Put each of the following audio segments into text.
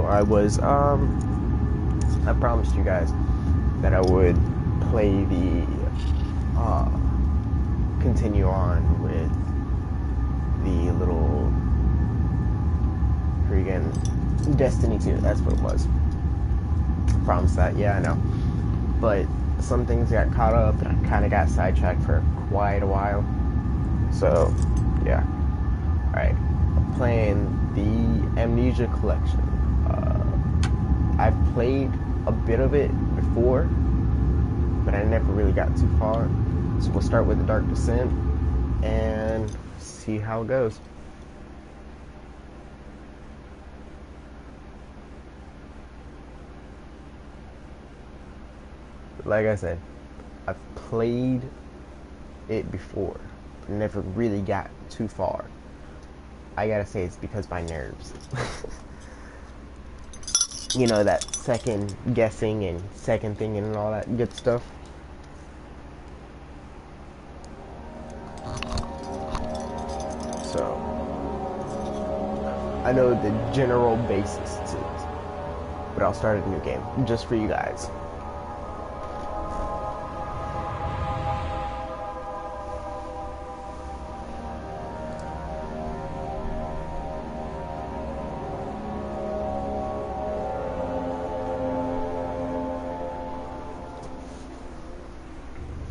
I was I promised you guys that I would play the continue on with the little freaking Destiny 2. That's what it was. Promised that. Yeah, I know. But some things got caught up and I kind of got sidetracked for quite a while. So, yeah. Alright. I'm playing the Amnesia Collection. I've played a bit of it before, but I never really got too far. So we'll start with the Dark Descent and see how it goes. Like I said, I've played it before, but never really got too far. I gotta say it's because my nerves. You know, that second guessing and second thinking and all that good stuff. So, I know the general basis to it, but I'll start a new game just for you guys.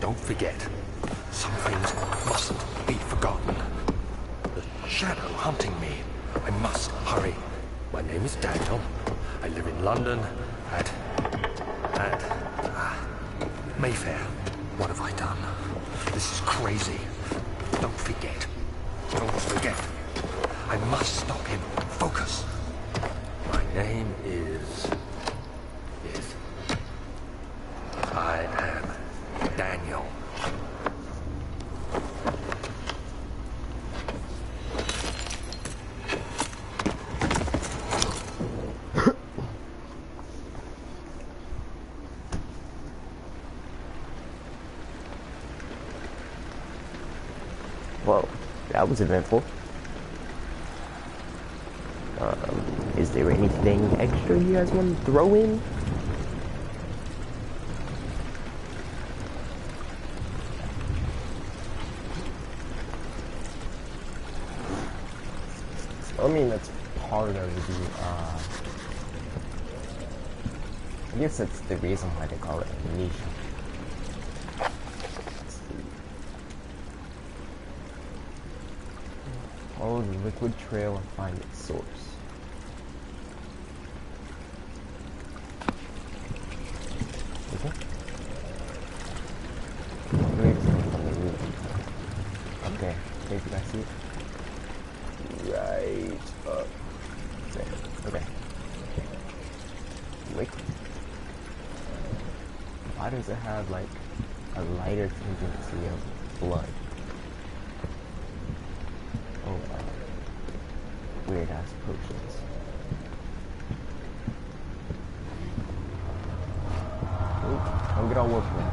Don't forget, some things mustn't be forgotten. The shadow hunting me. I must hurry. My name is Daniel. I live in London at Mayfair. What have I done? This is crazy. Don't forget. Don't forget. I must stop him. Focus. My name is... I am Daniel. Whoa, that was eventful. Is there anything extra you guys want to throw in? I mean, that's part of the, I guess that's the reason why they call it Amnesia. Follow the liquid trail and find its source. Okay. Okay, take it, I see it. Right up there. Okay. Wait. Why does it have like a lighter tendency of blood? Oh wow. Weird ass potions. Ooh, don't get all worked with.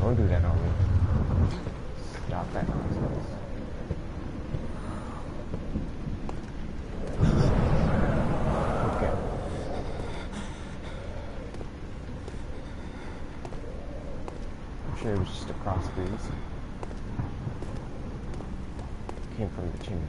Don't do that on me. Stop that nonsense. It was just a cross breeze. Came from the chimney.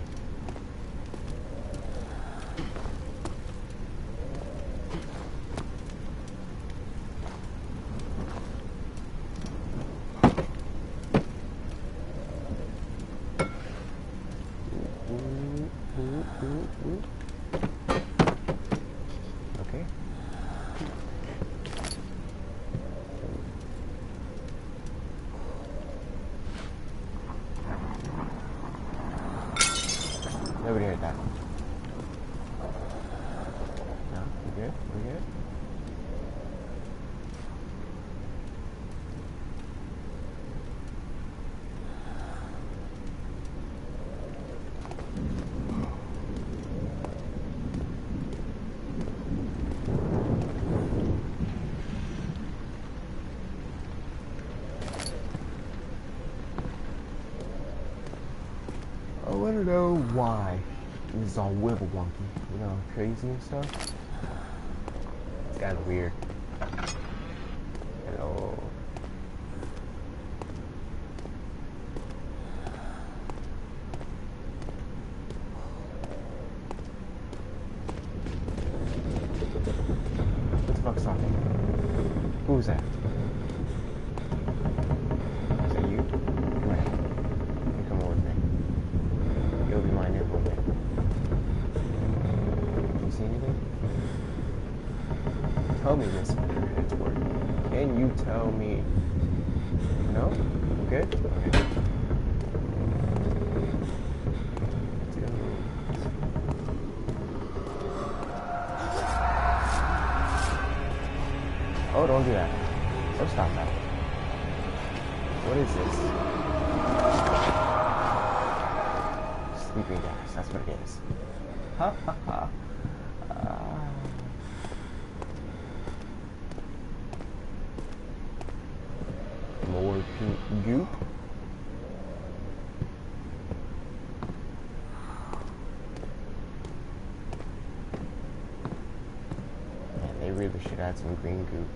Okay. Nobody heard that. No, we good? We good? I wanna know why this is all wibble wonky, you know, crazy and stuff. guy's weird. Hello. What the fuck's talking? Who's that? Is that you? Come here. You come over with me. You'll be my neighbor with me. You see anything? Tell me, Miss Edgeworth. Can you tell me? No? Good? Okay. Oh, don't do that. Oh, stop that. What is this? Sleeping gas. That's what it is. Ha ha ha. More pink goop. Man, they really should add some green goop.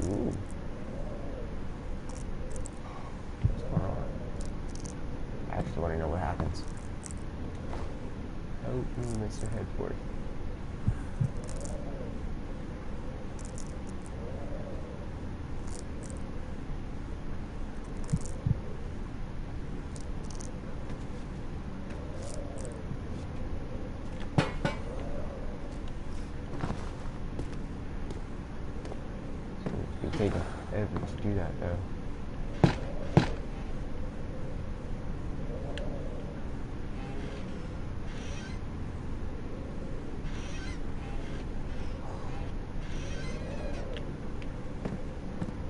Ooh. What's going on? I actually want to know what happens. Help me, Mr. Headboard. It's taking forever to do that, though.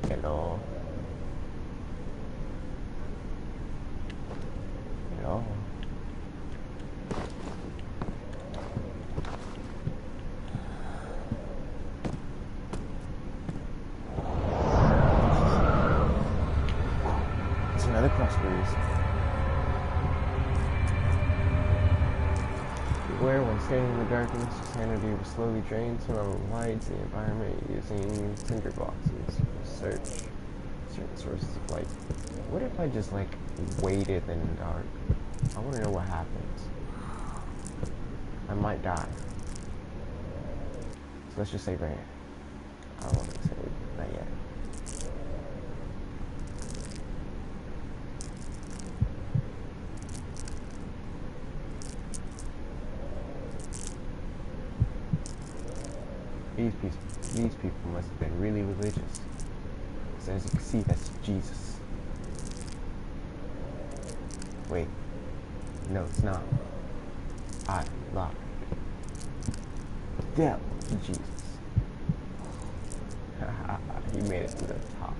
Hello. Hello. It's another cross breeze. Beware when standing in the darkness, your sanity will slowly drain. Turn on the lights, the environment using tinder boxes. Search certain sources of light. What if I just like waited in the dark? I want to know what happens. I might die. So let's just say right here. I don't want to say not yet. These people must have been really religious. So as you can see, that's Jesus. Wait. No, it's not. I lied. Devil, Jesus. He made it to the top.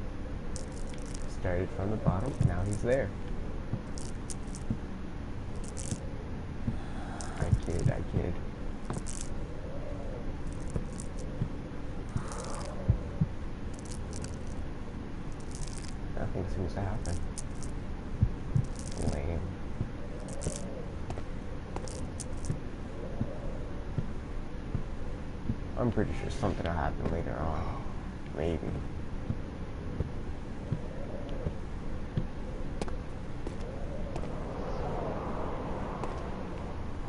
Started from the bottom, now he's there. I kid. Nothing seems to happen. Lame. I'm pretty sure something will happen later on. Maybe.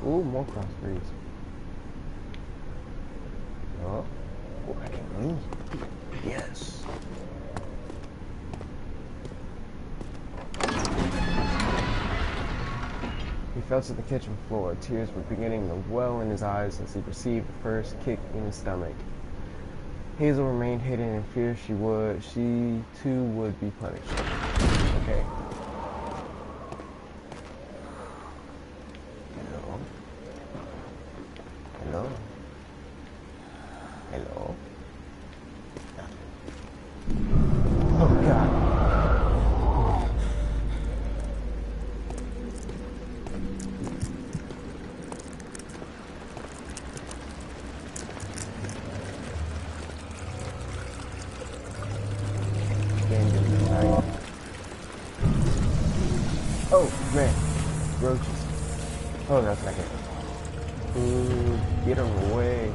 Ooh, more cross breeds. Oh, I can leave. Yes. He fell to the kitchen floor. Tears were beginning to well in his eyes as he received the first kick in his stomach. Hazel remained hidden in fear she too would be punished. Okay. Hello? Hello? Hello? Oh God. Oh man. roaches. Oh, that's not good. Get them away.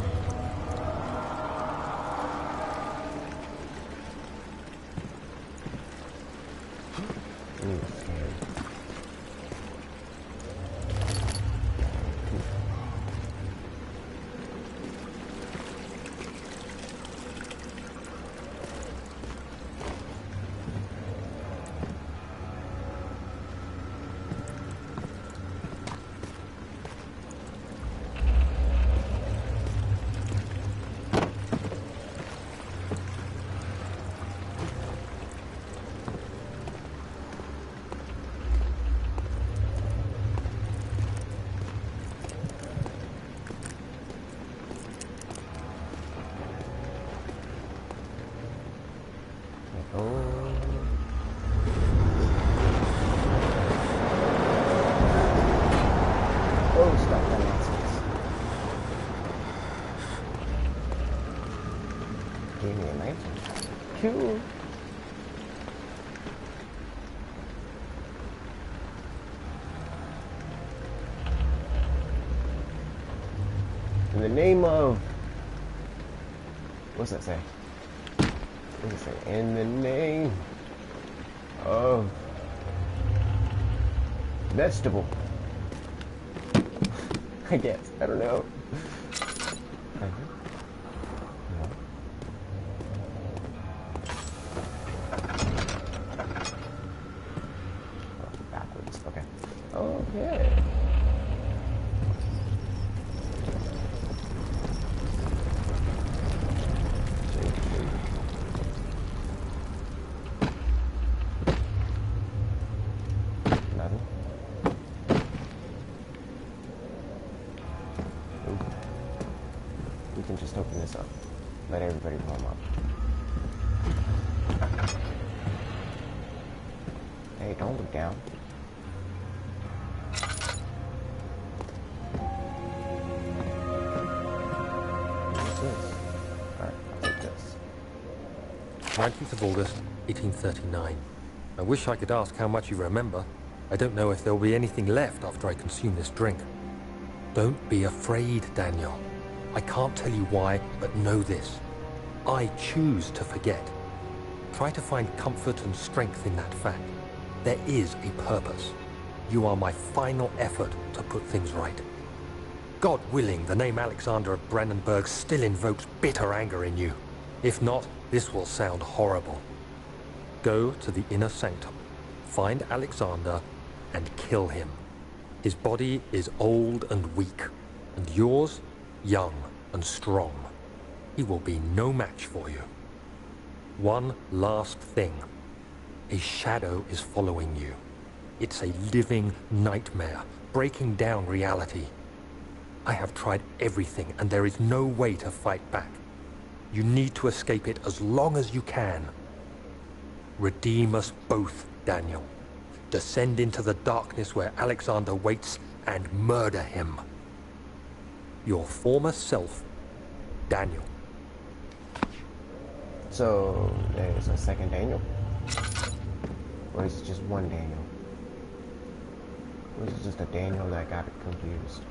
Oh, stop that nonsense. Gave me a knife. Cool. In the name of... What's that say? What does it say? In the name of... vegetable. I guess. I don't know. Backwards. Okay. Okay. Nothing. We can just open this up. Let everybody warm up. Hey, don't look down. What's this? Alright, I'll take this. 19th of August, 1839. I wish I could ask how much you remember. I don't know if there'll be anything left after I consume this drink. Don't be afraid, Daniel. I can't tell you why, but know this. I choose to forget. Try to find comfort and strength in that fact. There is a purpose. You are my final effort to put things right. God willing, the name Alexander of Brandenburg still invokes bitter anger in you. If not, this will sound horrible. Go to the inner sanctum, find Alexander, and kill him. His body is old and weak, and yours, young and strong. He will be no match for you. One last thing. A shadow is following you. It's a living nightmare, breaking down reality. I have tried everything, and there is no way to fight back. You need to escape it as long as you can. Redeem us both, Daniel. Descend into the darkness where Alexander waits and murder him. Your former self, Daniel. So, there's a second Daniel? Or is it just one Daniel? Or is it just a Daniel that got it confused?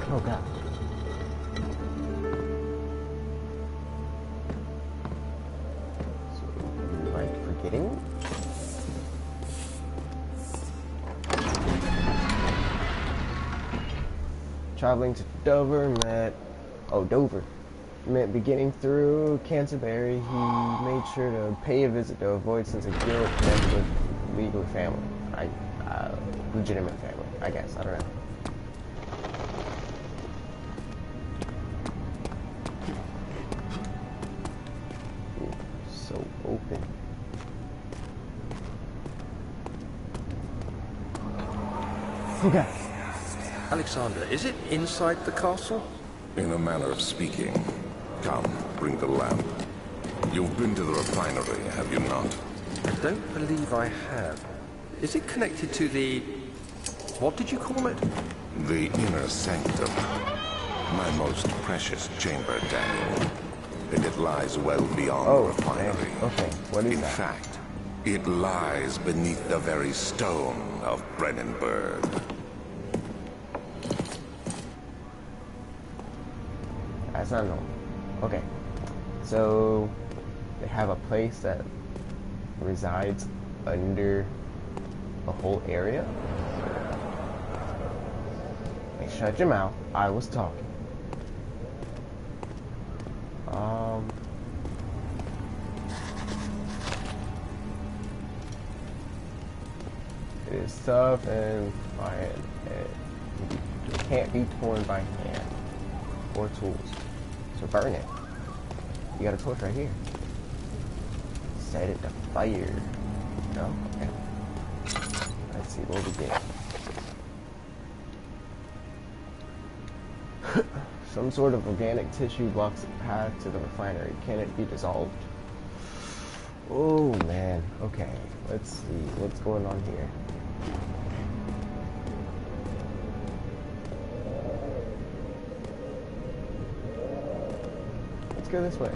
Oh god. So, like forgetting? Traveling to Dover meant... Oh, Dover. Meant beginning through Canterbury, he made sure to pay a visit to avoid sense of guilt connected with legal family. Legitimate family, I guess. I don't know. Ooh, so open. Okay. Alexander, is it inside the castle? In a manner of speaking. Come, bring the lamp. You've been to the refinery, have you not? I don't believe I have. Is it connected to the... what did you call it? The inner sanctum. My most precious chamber, Daniel. And it lies well beyond the refinery. Okay, what is In that? fact, It lies beneath the very stone of Brennenburg. That's not normal. Okay. So, they have a place that resides under the whole area? Hey, shut your mouth. I was talking. It is tough and fine. It can't be torn by hand or tools. So burn it. You got a torch right here. Set it to fire. No? Okay. Let's see what we get. Some sort of organic tissue blocks the path to the refinery. Can it be dissolved? Oh man. Okay. Let's see what's going on here. Let's go this way.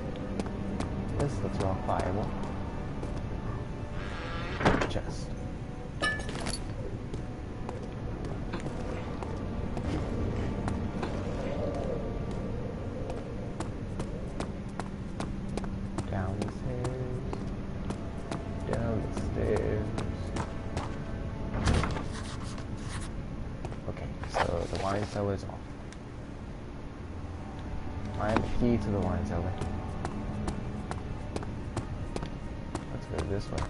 This looks more pliable. Chest. Down the stairs. Down the stairs. Okay, so the wine cellar's off. Find the key to the wine cellar. Let's go this way.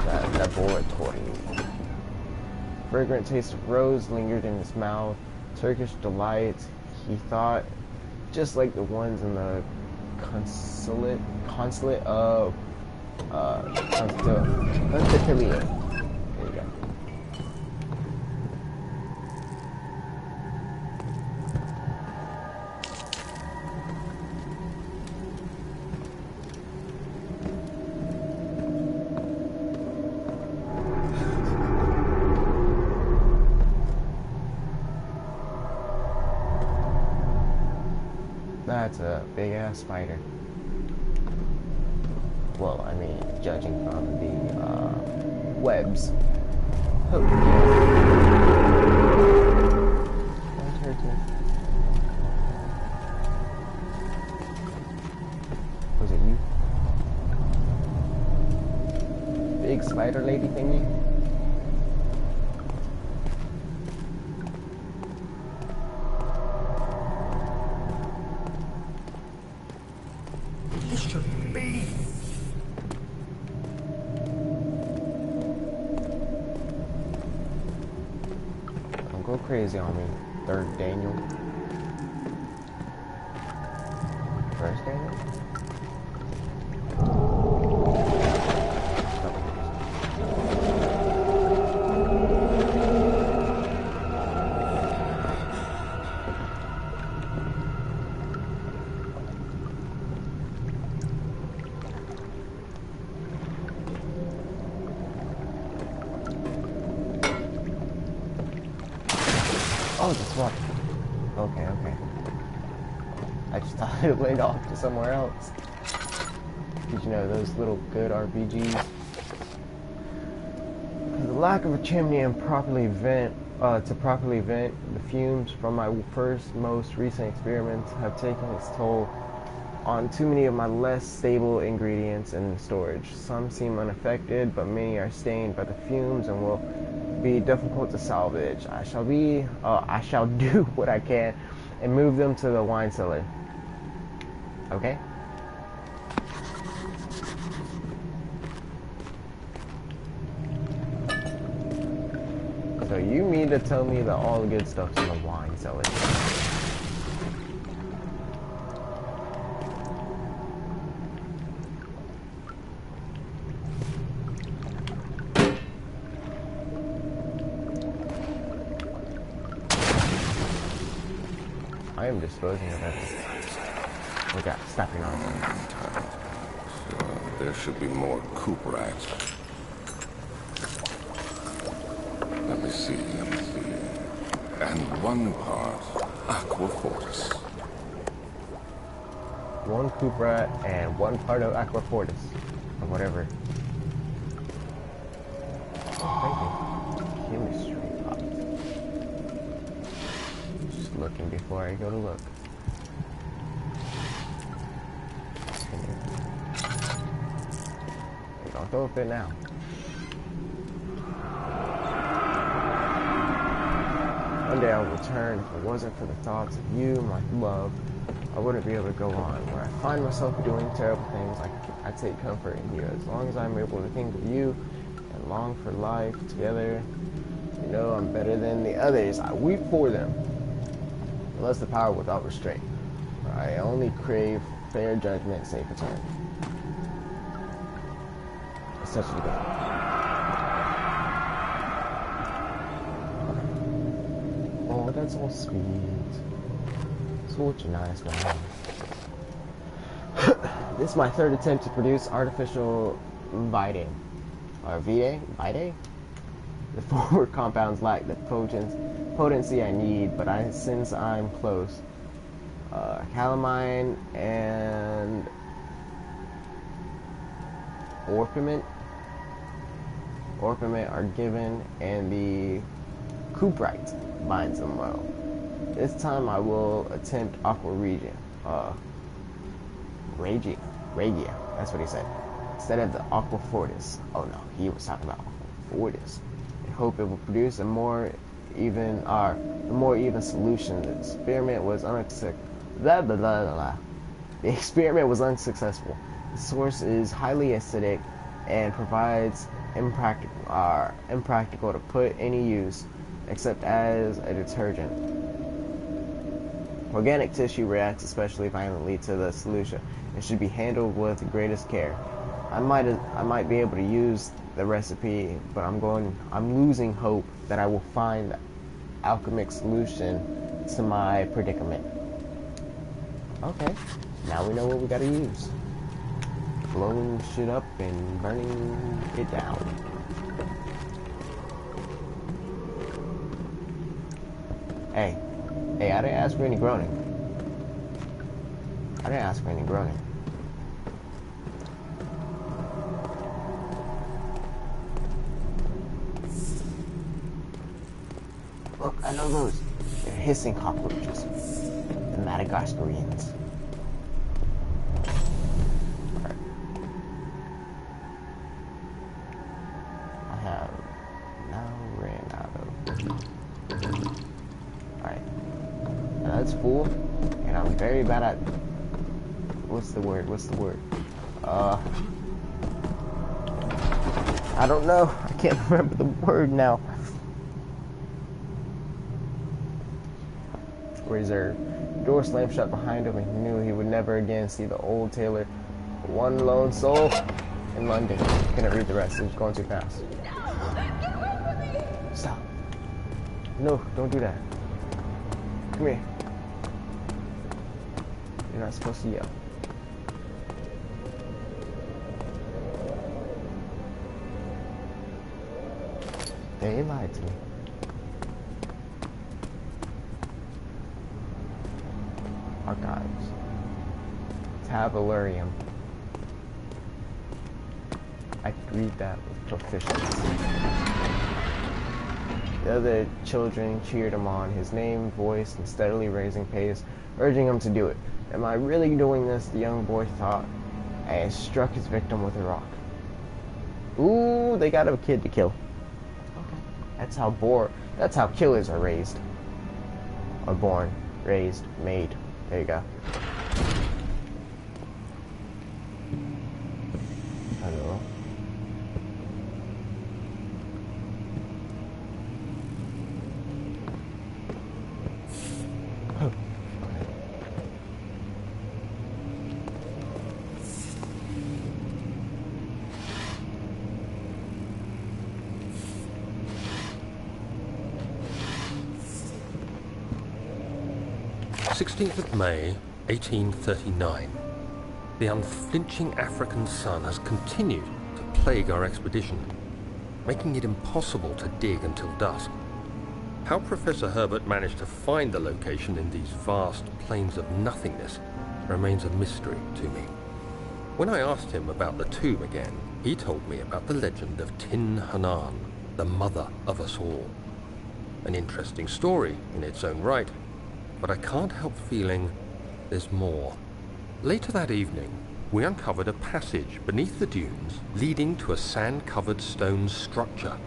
That laboratory. Fragrant taste of rose lingered in his mouth. Turkish delights, he thought, just like the ones in the consulate of Constantinople. There you go. That's a big ass spider. Well, I mean, judging from the webs. Oh, yeah. Was it you? Big spider lady thingy? Go crazy on me, third Daniel. First Daniel? Oh, just what? Okay. I just thought it went off to somewhere else. Did you know those little good RPGs? The lack of a chimney and to properly vent the fumes from my most recent experiments have taken its toll on too many of my less stable ingredients in storage. Some seem unaffected, but many are stained by the fumes and will be difficult to salvage. I shall do what I can and move them to the wine cellar. Okay? So you mean to tell me that all the good stuff's in the wine cellar? I am disposing of everything. We got stepping on them. There should be more coop rats. Let me see. And one part aqua fortis. One coop rat and one part of aqua fortis. Or whatever Thank you. Chemistry pot. Just looking before I go to look. Don't throw a fit now. One day I'll return. If it wasn't for the thoughts of you, my love, I wouldn't be able to go on. Where I find myself doing terrible things, I take comfort in you. As long as I'm able to think of you and long for life together, you know I'm better than the others. I weep for them. Unless the power without restraint. I only crave fair judgment, safe return. It's such a good. Oh, that's all sweet. Such a nice one. This is my third attempt to produce artificial Vitae. Or Vitae? The former compounds lack the potency I need, but since I'm close, calamine and orpiment are given, and the cuprite binds them well. This time I will attempt aqua regia. Regia, that's what he said. Instead of the aqua fortis. Oh no, he was talking about aqua fortis. I hope it will produce a more even solution. The experiment was unsuccessful. The experiment was unsuccessful. The source is highly acidic and provides impractical to put any use except as a detergent. Organic tissue reacts especially violently to the solution and should be handled with the greatest care. I might be able to use the recipe, but I'm losing hope that I will find the alchemic solution to my predicament. Okay, now we know what we gotta use. Blowing shit up and burning it down. Hey, I didn't ask for any groaning. Look, I know those. They're hissing cockroaches. The Madagascarians. Alright. I have now ran out of... Alright. Now that's full. And I'm very bad at... What's the word? I don't know. I can't remember the word now. Reserve. The door slammed shut behind him, and he knew he would never again see the old tailor. One lone soul in London. Couldn't read the rest. It was going too fast. Stop. No, don't do that. Come here. You're not supposed to yell. They lied to me. Archives. Tabularium. I could read that with proficiency. The other children cheered him on, his name voiced and steadily raising pace, urging him to do it. Am I really doing this? The young boy thought, and struck his victim with a rock. Ooh, they got a kid to kill. Okay. That's how killers are raised. Or born, raised, made. There you go. Hello. Oh. 16th of May, 1839. The unflinching African sun has continued to plague our expedition, making it impossible to dig until dusk. How Professor Herbert managed to find the location in these vast plains of nothingness remains a mystery to me. When I asked him about the tomb again, he told me about the legend of Tin Hanan, the mother of us all. An interesting story in its own right, but I can't help feeling there's more. Later that evening, we uncovered a passage beneath the dunes leading to a sand-covered stone structure.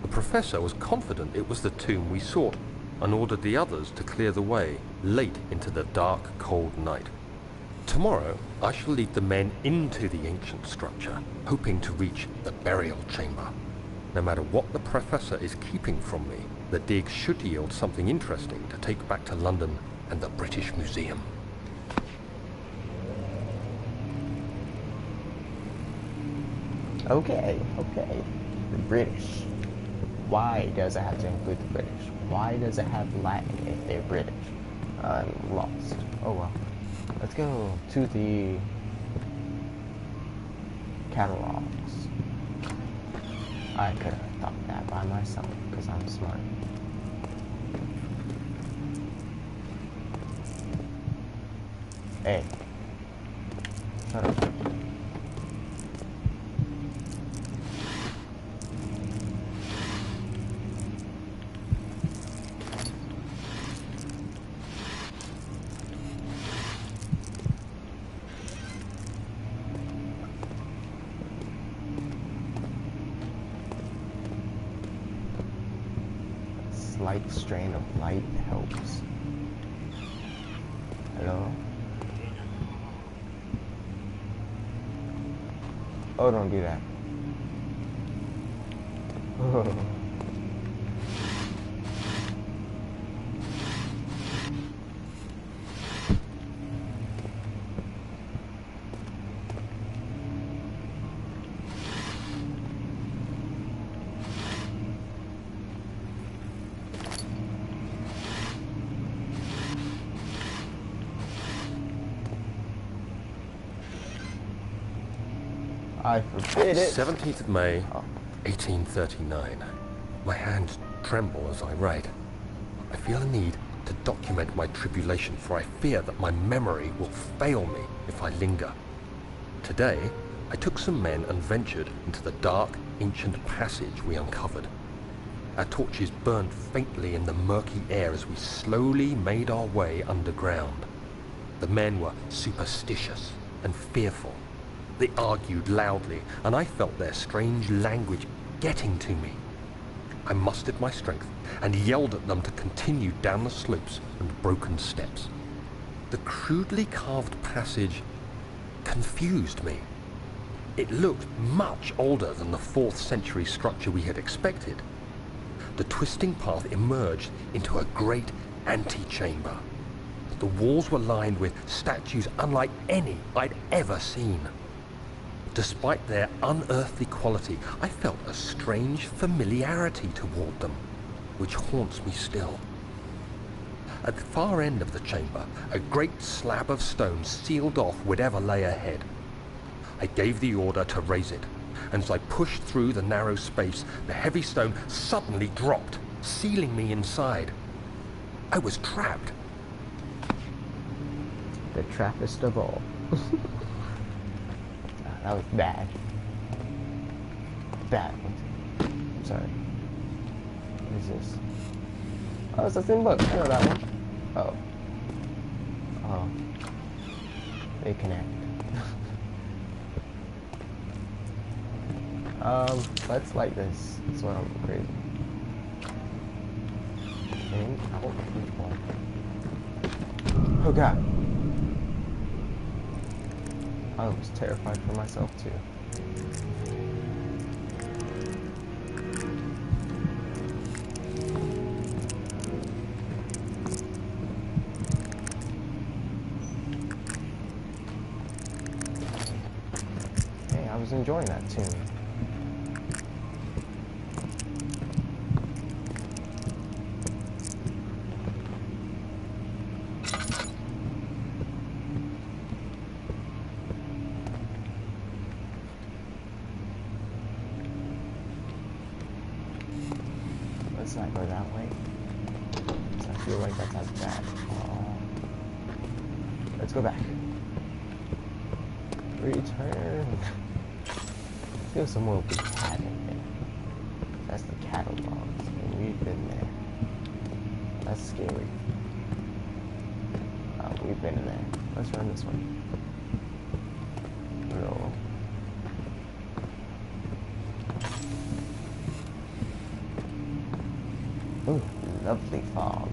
The professor was confident it was the tomb we sought and ordered the others to clear the way late into the dark, cold night. Tomorrow, I shall lead the men into the ancient structure, hoping to reach the burial chamber. No matter what the professor is keeping from me, the dig should yield something interesting to take back to London and the British Museum. Okay. The British. Why does it have to include the British? Why does it have Latin if they're British? I'm lost. Oh well. Let's go to the catalogs. I could have thought that by myself because I'm smart. Hey. Shut up. Slight strain of light helps. Hello? Oh, don't do that. Oh. I forbid it. 17th of May, 1839. My hands tremble as I write. I feel a need to document my tribulation, for I fear that my memory will fail me if I linger. Today, I took some men and ventured into the dark, ancient passage we uncovered. Our torches burned faintly in the murky air as we slowly made our way underground. The men were superstitious and fearful. They argued loudly, and I felt their strange language getting to me. I mustered my strength and yelled at them to continue down the slopes and broken steps. The crudely carved passage confused me. It looked much older than the 4th century structure we had expected. The twisting path emerged into a great antechamber. The walls were lined with statues unlike any I'd ever seen. Despite their unearthly quality, I felt a strange familiarity toward them, which haunts me still. At the far end of the chamber, a great slab of stone sealed off whatever lay ahead. I gave the order to raise it, and as I pushed through the narrow space, the heavy stone suddenly dropped, sealing me inside. I was trapped. The trappist of all. That was bad. Bad one. I'm sorry. What is this? Oh, it's the same book. I know that one. Oh. Oh. They connect. Let's light this. That's what I'm crazy. And out. Oh god. I was terrified for myself too. Hey, I was enjoying that tune. Let's not go that way. So I feel like that's as bad. Let's go back. Return. Feel someone will be having it. That's the catalogs, and we've been there. That's scary. We've been in there. Let's run this one. No. Ooh, lovely fog.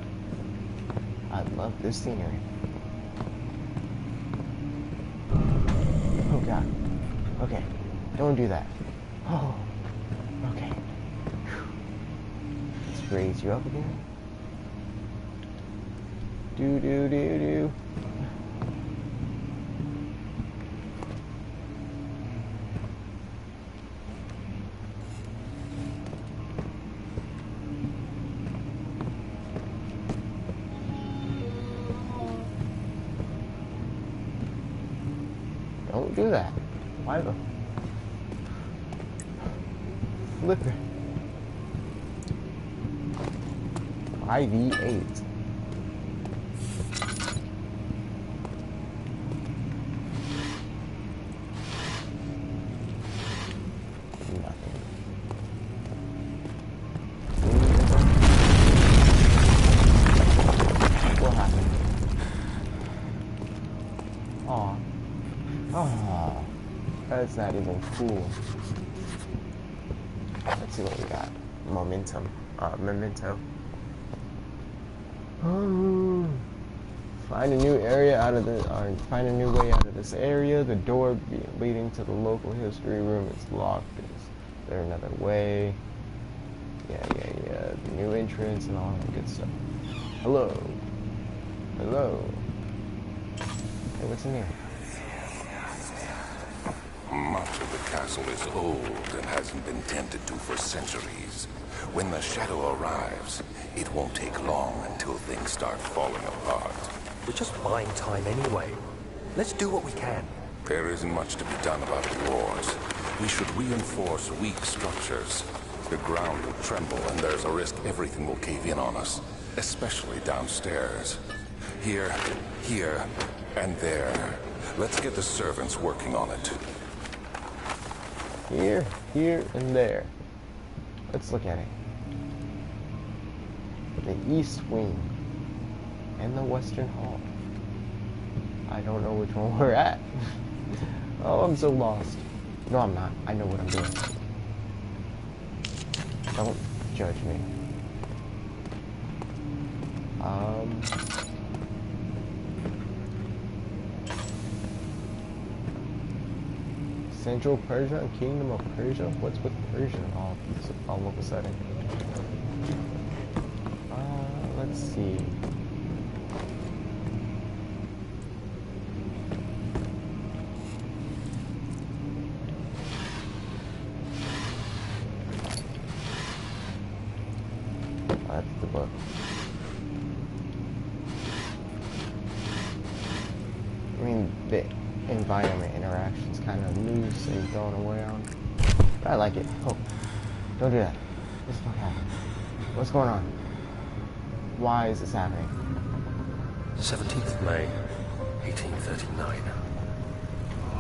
I love this scenery. Oh god. Okay, don't do that. Oh, okay. Let's raise you up again. Do do do do. Don't do that. Why the flipper? 5v8. Oh, that's not even cool. Let's see what we got. Memento. Find a new area out of the, find a new way out of this area. The door leading to the local history room is locked. Is there another way? Yeah. The new entrance and all that good stuff. Hello. Hey, what's in here? Much of the castle is old and hasn't been tended to for centuries. When the shadow arrives, it won't take long until things start falling apart. We're just buying time anyway. Let's do what we can. There isn't much to be done about the wars. We should reinforce weak structures. The ground will tremble and there's a risk everything will cave in on us, especially downstairs. Here, and there. Let's get the servants working on it. Here, and there. Let's look at it. The East Wing and the Western Hall. I don't know which one we're at. Oh, I'm so lost. No, I'm not. I know what I'm doing. Don't judge me. Central Persia and Kingdom of Persia? What's with Persia all of a sudden? Let's see. That's the book. I mean, the environment interactions kind of loose and thrown away on. But I like it. Oh, don't do that. What's the fuck happening? What's going on? Why is this happening? 17th May, 1839.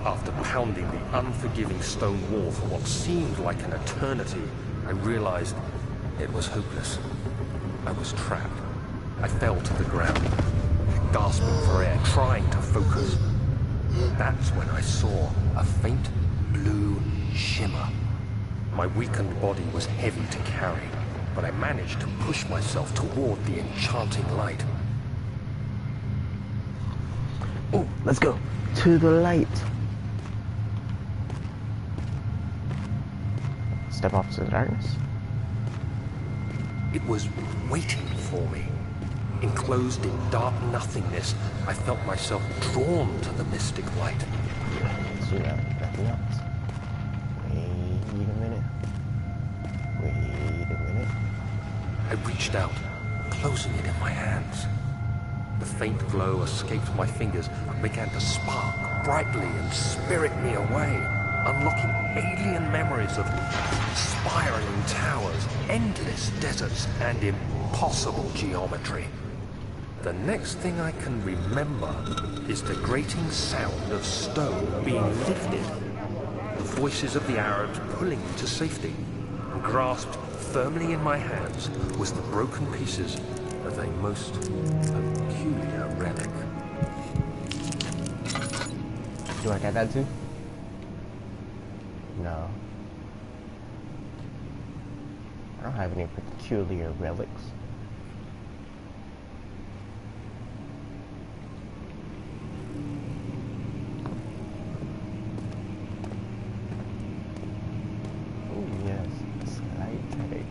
After pounding the unforgiving stone wall for what seemed like an eternity, I realized it was hopeless. I was trapped. I fell to the ground, gasping for air, trying to focus. That's when I saw a faint blue shimmer. My weakened body was heavy to carry, but I managed to push myself toward the enchanting light. Oh, let's go to the light. Step off to the darkness. It was waiting for me. Enclosed in dark nothingness, I felt myself drawn to the mystic light. Let's do that. Nothing else. Wait a minute. I reached out, closing it in my hands. The faint glow escaped my fingers and began to spark brightly and spirit me away, unlocking alien memories of spiraling towers, endless deserts, and impossible geometry. The next thing I can remember is the grating sound of stone being lifted, the voices of the Arabs pulling me to safety, and grasped firmly in my hands was the broken pieces of a most peculiar relic. Do I get that too? No. I don't have any peculiar relics. Oh yes, slide tag.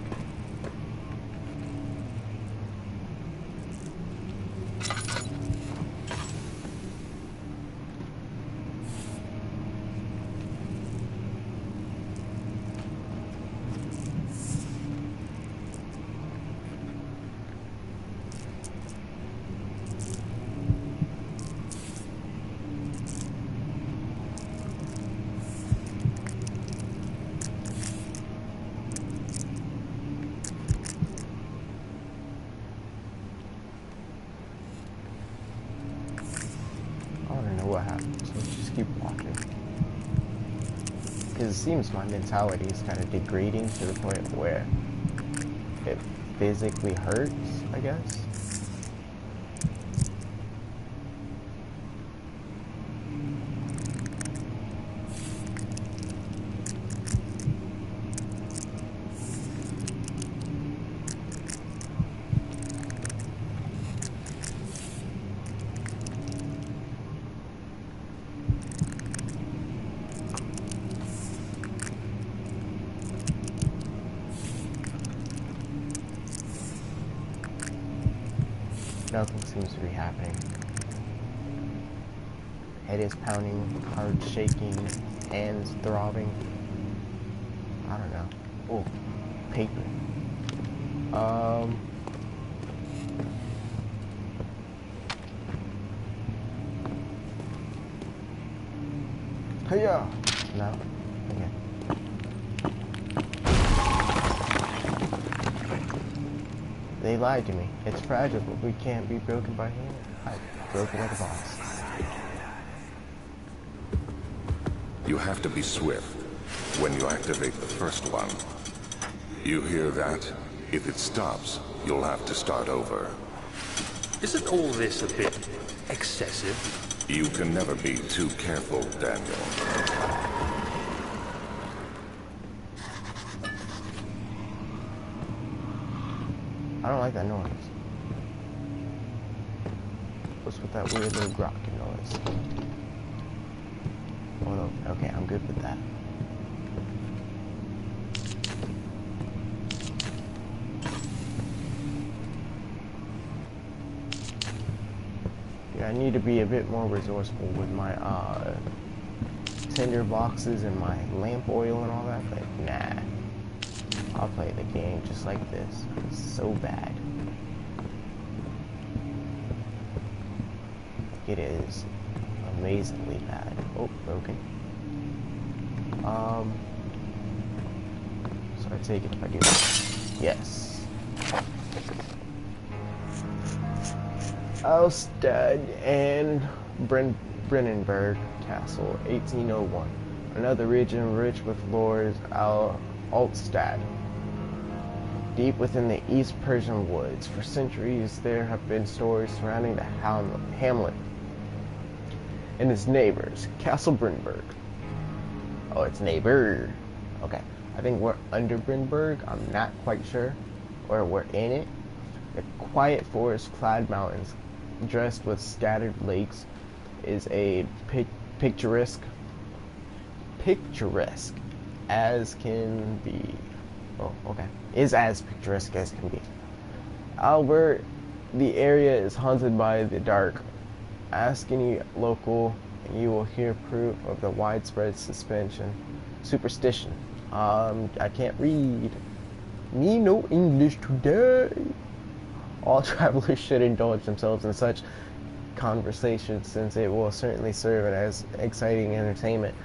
What happens? Let's just keep walking. Because it seems my mentality is kind of degrading to the point where it physically hurts, I guess. Nothing seems to be happening. Head is pounding, heart shaking, hands throbbing. I don't know. Oh, paper. Hiya! No? Okay. They lied to me. It's fragile, but we can't be broken by hand. I broke it like a boss. You have to be swift when you activate the first one. You hear that? If it stops, you'll have to start over. Isn't all this a bit excessive? You can never be too careful, Daniel. I don't like that noise. What's with that weird little grokking noise? Oh no, okay, I'm good with that. Yeah, I need to be a bit more resourceful with my tinder boxes and my lamp oil and all that, but nah. I'll play the game just like this. It's so bad. It is amazingly bad. Oh, broken. So I take it if I do that. Yes. Alstad and Brennenburg Castle, 1801. Another region rich with lores, Altstad. Deep within the East Persian woods, for centuries there have been stories surrounding the hamlet and its neighbors, Castle Brennenburg. Oh, its neighbor. Okay, I think we're under Brennenburg. I'm not quite sure, or we're in it. The quiet forest-clad mountains, dressed with scattered lakes, is a picturesque as can be. Oh, okay. Is as picturesque as can be. Albert, the area is haunted by the dark. Ask any local and you will hear proof of the widespread superstition. I can't read. Me no English today. All travelers should indulge themselves in such conversations since it will certainly serve as exciting entertainment.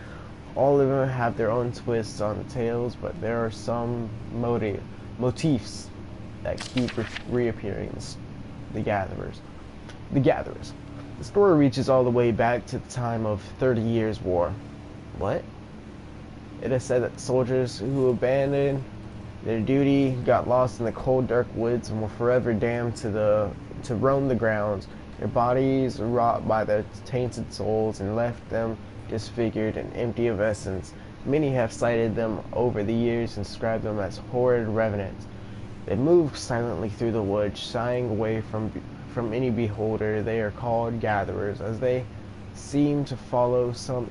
All of them have their own twists on the tales, but there are some motifs that keep reappearing. The Gatherers. The story reaches all the way back to the time of 30 Years' War. What? It is said that soldiers who abandoned Their duty got lost in the cold, dark woods and were forever damned to roam the grounds. Their bodies wrought by their tainted souls and left them disfigured and empty of essence. Many have cited them over the years and described them as horrid revenants. They move silently through the woods, shying away from any beholder. They are called gatherers, as they seem to follow some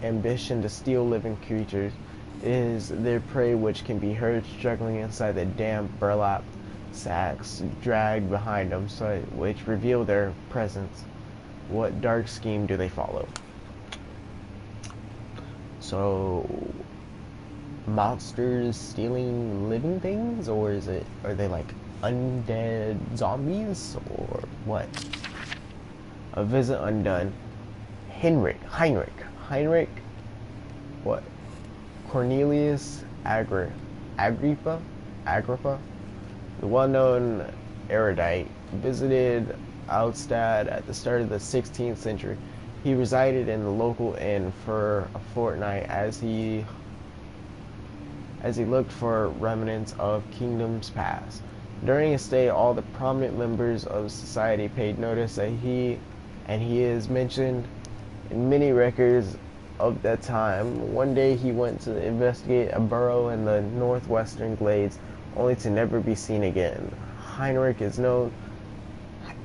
ambition to steal living creatures. It is their prey which can be heard struggling inside the damp burlap sacks dragged behind them, which reveal their presence. What dark scheme do they follow? So, monsters stealing living things, or are they like undead zombies, or what? A visit undone. Heinrich, what? Cornelius Agrippa, the well-known erudite, visited Alstad at the start of the 16th century. He resided in the local inn for a fortnight as he looked for remnants of kingdoms past. During his stay, all the prominent members of society paid notice that he is mentioned in many records of that time. One day he went to investigate a burrow in the northwestern glades, only to never be seen again. Heinrich is known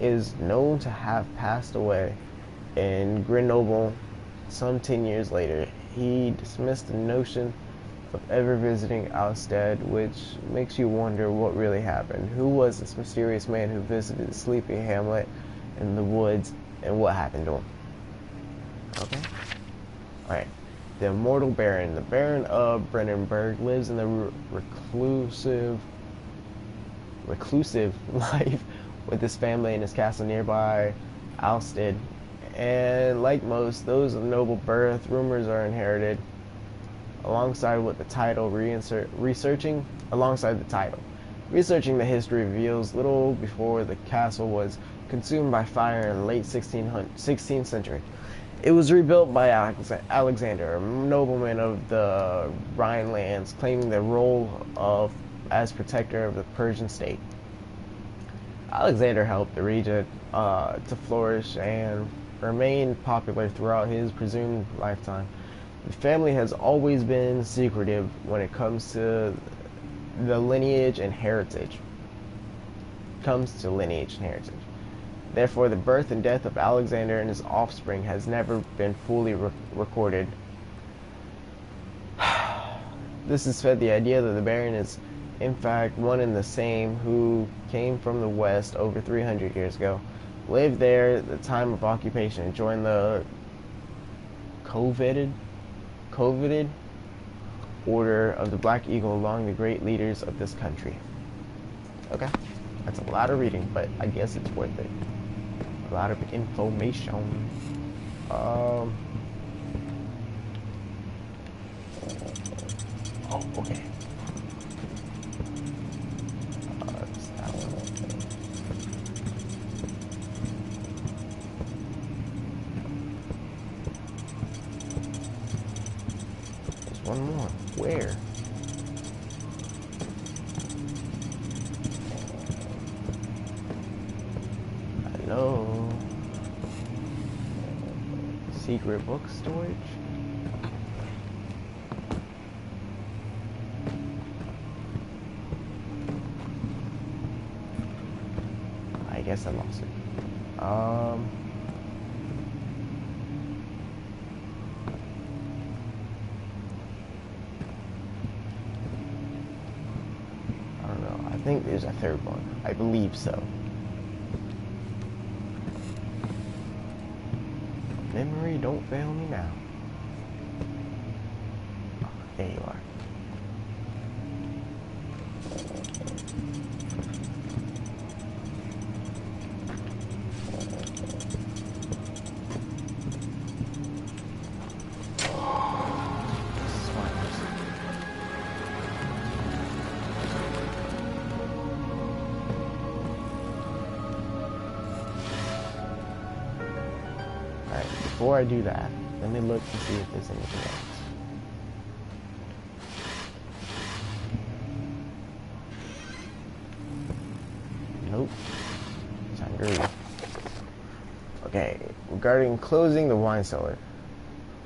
to have passed away in Grenoble some 10 years later. He dismissed the notion of ever visiting Alstad, which makes you wonder what really happened. Who was this mysterious man who visited the sleepy hamlet in the woods, and what happened to him? Okay. Alright. The immortal Baron. The Baron of Brennenburg lives in the reclusive life with his family in his castle nearby Alstad. And like most, those of noble birth, rumors are inherited alongside the title. Researching the history reveals little before the castle was consumed by fire in the late 16th century. It was rebuilt by Alexander, a nobleman of the Rhinelands, claiming the role as protector of the Persian state. Alexander helped the region to flourish and remain popular throughout his presumed lifetime. The family has always been secretive when it comes to lineage and heritage. Therefore, the birth and death of Alexander and his offspring has never been fully recorded. This has fed the idea that the Baron is, in fact, one and the same who came from the West over 300 years ago, lived there at the time of occupation, and joined the coveted Order of the Black Eagle along the great leaders of this country. Okay, that's a lot of reading, but I guess it's worth it. A lot of information. Oh, okay. There's one more. Where? Hello. Secret book storage? I guess I lost it. I don't know. I think there's a third one. I believe so. Memory, don't fail me now. Oh, there you are. Before I do that, let me look to see if there's anything else. Ooh. Time to read. Okay, regarding closing the wine cellar.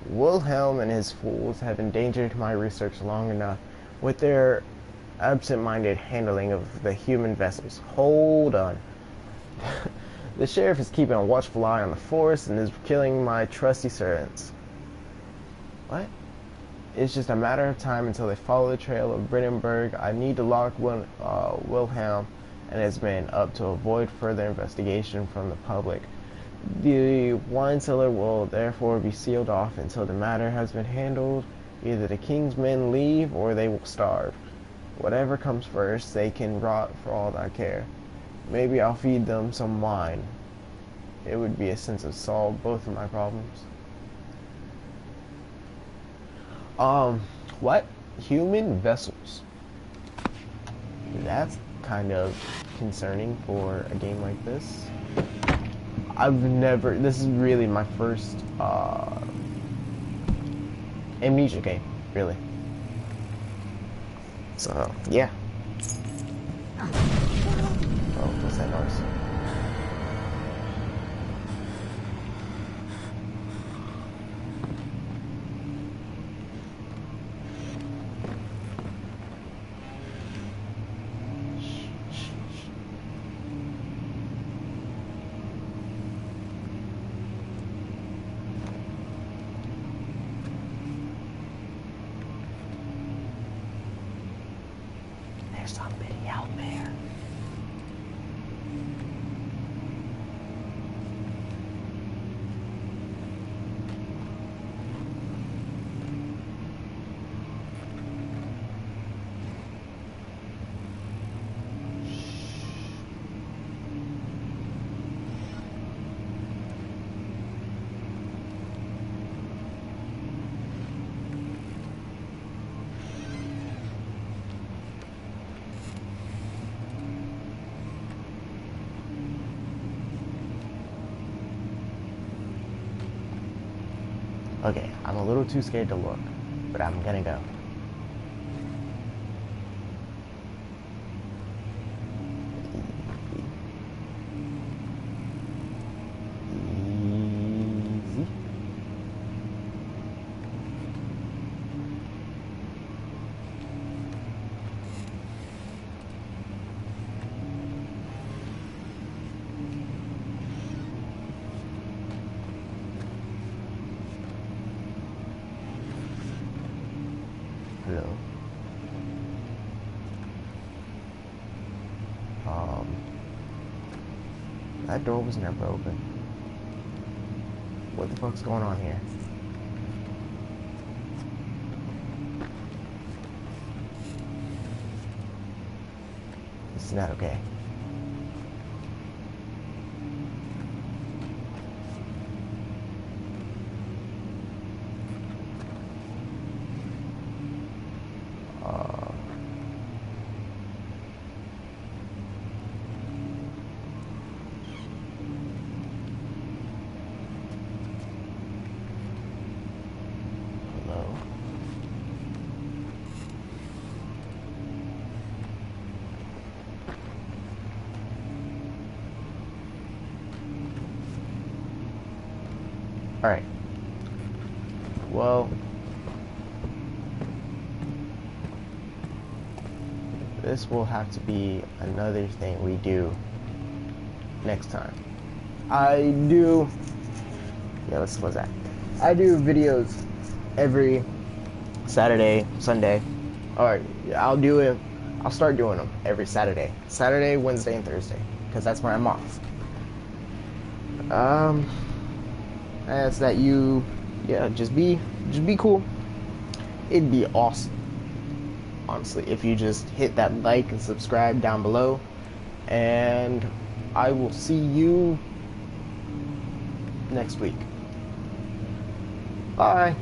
Wilhelm and his fools have endangered my research long enough with their absent-minded handling of the human vessels. Hold on. The sheriff is keeping a watchful eye on the force and is killing my trusty servants. What? It's just a matter of time until they follow the trail of Bridenburg. I need to lock Wilhelm and his men up to avoid further investigation from the public. The wine cellar will therefore be sealed off until the matter has been handled. Either the king's men leave or they will starve. Whatever comes first, they can rot for all I care. Maybe I'll feed them some wine. It would be a sense of solve both of my problems. What? Human vessels. That's kind of concerning for a game like this. This is really my first Amnesia game, really. So, yeah. Oh, what's that noise? There's somebody out there. Okay, I'm a little too scared to look, but I'm gonna go. Easy. Hello. That door was never open. What the fuck's going on here? This is not okay. Hello? Alright. Well, this will have to be another thing we do next time. I do videos every Saturday, Sunday. Alright, I'll start doing them every Saturday. Saturday, Wednesday, and Thursday. Because that's when I'm off. That's that just be cool. It'd be awesome, honestly, if you just hit that like and subscribe down below. And I will see you next week. Bye.